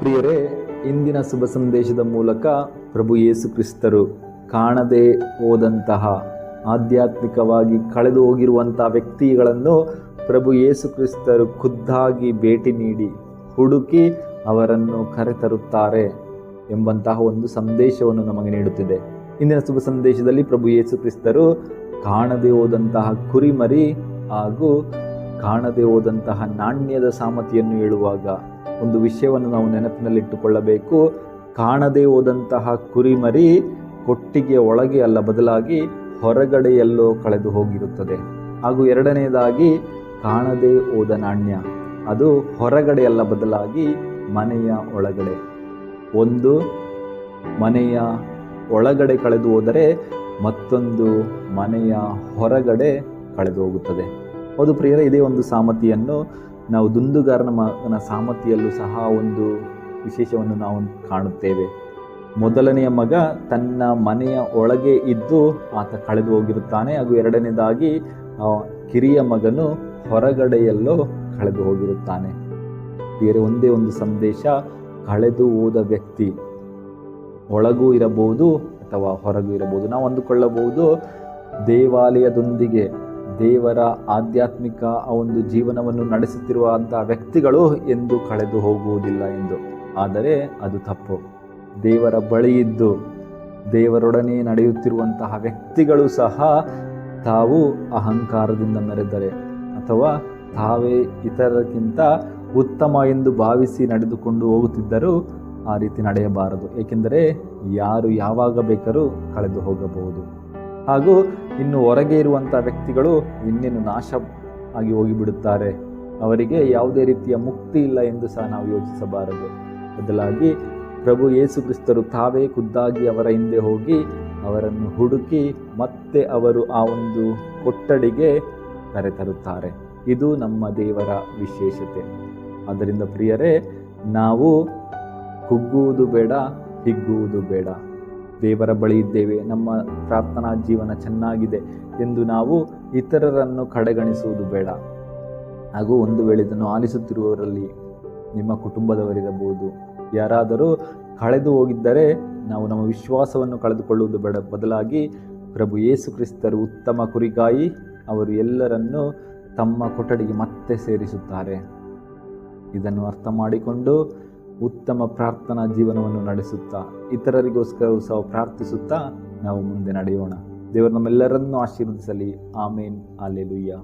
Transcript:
ಪ್ರಿಯರೇ, ಇಂದಿನ ಶುಭ ಸಂದೇಶದ ಮೂಲಕ ಪ್ರಭು ಯೇಸು ಕ್ರಿಸ್ತರು ಕಾಣದೇ ಹೋದಂತಹ ಆಧ್ಯಾತ್ಮಿಕವಾಗಿ ಕಳೆದು ಹೋಗಿರುವಂತಹ ವ್ಯಕ್ತಿಗಳನ್ನು ಪ್ರಭು ಯೇಸು ಕ್ರಿಸ್ತರು ಖುದ್ದಾಗಿ ಭೇಟಿ ನೀಡಿ ಹುಡುಕಿ ಅವರನ್ನು ಕರೆತರುತ್ತಾರೆ ಎಂಬಂತಹ ಒಂದು ಸಂದೇಶವನ್ನು ನಮಗೆ ನೀಡುತ್ತಿದೆ. ಇಂದಿನ ಶುಭ ಸಂದೇಶದಲ್ಲಿ ಪ್ರಭು ಯೇಸು ಕ್ರಿಸ್ತರು ಕಾಣದೇ ಹೋದಂತಹ ಕುರಿಮರಿ ಹಾಗೂ ಕಾಣದೇ ಹೋದಂತಹ ನಾಣ್ಯದ ಸಾಮತಿಯನ್ನು ಹೇಳುವಾಗ ಒಂದು ವಿಷಯವನ್ನು ನಾವು ನೆನಪಿನಲ್ಲಿಟ್ಟುಕೊಳ್ಳಬೇಕು. ಕಾಣದೇ ಹೋದಂತಹ ಕುರಿಮರಿ ಕೊಟ್ಟಿಗೆಯ ಒಳಗೆ ಅಲ್ಲ, ಬದಲಾಗಿ ಹೊರಗಡೆ ಎಲ್ಲೋ ಕಳೆದು ಹೋಗಿರುತ್ತದೆ. ಹಾಗೂ ಎರಡನೆಯದಾಗಿ ಕಾಣದೇ ಹೋದ ನಾಣ್ಯ, ಅದು ಹೊರಗಡೆ ಅಲ್ಲ, ಬದಲಾಗಿ ಮನೆಯ ಒಳಗಡೆ. ಒಂದು ಮನೆಯ ಒಳಗಡೆ ಕಳೆದು ಹೋದರೆ ಮತ್ತೊಂದು ಮನೆಯ ಹೊರಗಡೆ ಕಳೆದು ಹೋಗುತ್ತದೆ. ಹೌದು ಪ್ರಿಯರೇ, ಇದೇ ಒಂದು ಸಾಮತಿಯನ್ನು ನಾವು ದುಂದುಗಾರನ ಮಗನ ಸಾಮತಿಯಲ್ಲೂ ಸಹ ಒಂದು ವಿಶೇಷವನ್ನು ನಾವು ಕಾಣುತ್ತೇವೆ. ಮೊದಲನೆಯ ಮಗ ತನ್ನ ಮನೆಯ ಒಳಗೆ ಇದ್ದು ಆತ ಕಳೆದು ಹೋಗಿರುತ್ತಾನೆ. ಹಾಗೂ ಎರಡನೇದಾಗಿ ಕಿರಿಯ ಮಗನು ಹೊರಗಡೆಯಲ್ಲೋ ಕಳೆದು ಹೋಗಿರುತ್ತಾನೆ. ಬೇರೆ ಒಂದೇ ಒಂದು ಸಂದೇಶ, ಕಳೆದು ಹೋದ ವ್ಯಕ್ತಿ ಒಳಗೂ ಇರಬಹುದು ಅಥವಾ ಹೊರಗೂ ಇರಬಹುದು. ನಾವು ಅಂದುಕೊಳ್ಳಬಹುದು ದೇವಾಲಯದೊಂದಿಗೆ ದೇವರ ಆಧ್ಯಾತ್ಮಿಕ ಒಂದು ಜೀವನವನ್ನು ನಡೆಸುತ್ತಿರುವಂತಹ ವ್ಯಕ್ತಿಗಳು ಎಂದು ಕಳೆದು ಹೋಗುವುದಿಲ್ಲ ಎಂದು. ಆದರೆ ಅದು ತಪ್ಪು. ದೇವರ ಬಳಿ ಇದ್ದು ದೇವರೊಡನೆ ನಡೆಯುತ್ತಿರುವಂತಹ ವ್ಯಕ್ತಿಗಳು ಸಹ ತಾವು ಅಹಂಕಾರದಿಂದ ಮೆರೆದರೆ ಅಥವಾ ತಾವೇ ಇತರಕ್ಕಿಂತ ಉತ್ತಮ ಎಂದು ಭಾವಿಸಿ ನಡೆದುಕೊಂಡು ಹೋಗುತ್ತಿದ್ದರೂ ಆ ರೀತಿ ನಡೆಯಬಾರದು. ಏಕೆಂದರೆ ಯಾರು ಯಾವಾಗ ಬೇಕಾದರೂ ಕಳೆದು ಹೋಗಬಹುದು. ಹಾಗೂ ಇನ್ನು ಹೊರಗೆ ಇರುವಂಥ ವ್ಯಕ್ತಿಗಳು ಇನ್ನೇನು ನಾಶ ಆಗಿ ಹೋಗಿಬಿಡುತ್ತಾರೆ, ಅವರಿಗೆ ಯಾವುದೇ ರೀತಿಯ ಮುಕ್ತಿ ಇಲ್ಲ ಎಂದು ಸಹ ನಾವು ಯೋಚಿಸಬಾರದು. ಬದಲಾಗಿ ಪ್ರಭು ಯೇಸು ಕ್ರಿಸ್ತರು ತಾವೇ ಖುದ್ದಾಗಿ ಅವರ ಹಿಂದೆ ಹೋಗಿ ಅವರನ್ನು ಹುಡುಕಿ ಮತ್ತೆ ಅವರು ಆ ಒಂದು ಕೊಠಡಿಗೆ ಕರೆತರುತ್ತಾರೆ. ಇದು ನಮ್ಮ ದೇವರ ವಿಶೇಷತೆ. ಆದ್ದರಿಂದ ಪ್ರಿಯರೇ, ನಾವು ಕುಗ್ಗುವುದು ಬೇಡ, ಹಿಗ್ಗುವುದು ಬೇಡ. ದೇವರ ಬಳಿ ಇದ್ದೇವೆ, ನಮ್ಮ ಪ್ರಾರ್ಥನಾ ಜೀವನ ಚೆನ್ನಾಗಿದೆ ಎಂದು ನಾವು ಇತರರನ್ನು ಕಡೆಗಣಿಸುವುದು ಬೇಡ. ಹಾಗೂ ಒಂದು ವೇಳೆ ಇದನ್ನು ಆಲಿಸುತ್ತಿರುವವರಲ್ಲಿ ನಿಮ್ಮ ಕುಟುಂಬದವರಿರಬಹುದು, ಯಾರಾದರೂ ಕಳೆದು ಹೋಗಿದ್ದರೆ ನಾವು ನಮ್ಮ ವಿಶ್ವಾಸವನ್ನು ಕಳೆದುಕೊಳ್ಳುವುದು ಬೇಡ. ಬದಲಾಗಿ ಪ್ರಭು ಯೇಸು ಕ್ರಿಸ್ತರು ಉತ್ತಮ ಕುರಿಗಾಯಿ, ಅವರು ಎಲ್ಲರನ್ನೂ ತಮ್ಮ ಕೊಠಡಿಗೆ ಮತ್ತೆ ಸೇರಿಸುತ್ತಾರೆ. ಇದನ್ನು ಅರ್ಥ ಮಾಡಿಕೊಂಡು ಉತ್ತಮ ಪ್ರಾರ್ಥನಾ ಜೀವನವನ್ನು ನಡೆಸುತ್ತಾ ಇತರರಿಗೋಸ್ಕರವೂ ಸಹ ಪ್ರಾರ್ಥಿಸುತ್ತಾ ನಾವು ಮುಂದೆ ನಡೆಯೋಣ. ದೇವರು ನಮ್ಮೆಲ್ಲರನ್ನೂ ಆಶೀರ್ವದಿಸಲಿ. ಆಮೇನ್. ಹಲ್ಲೆಲೂಯಾ.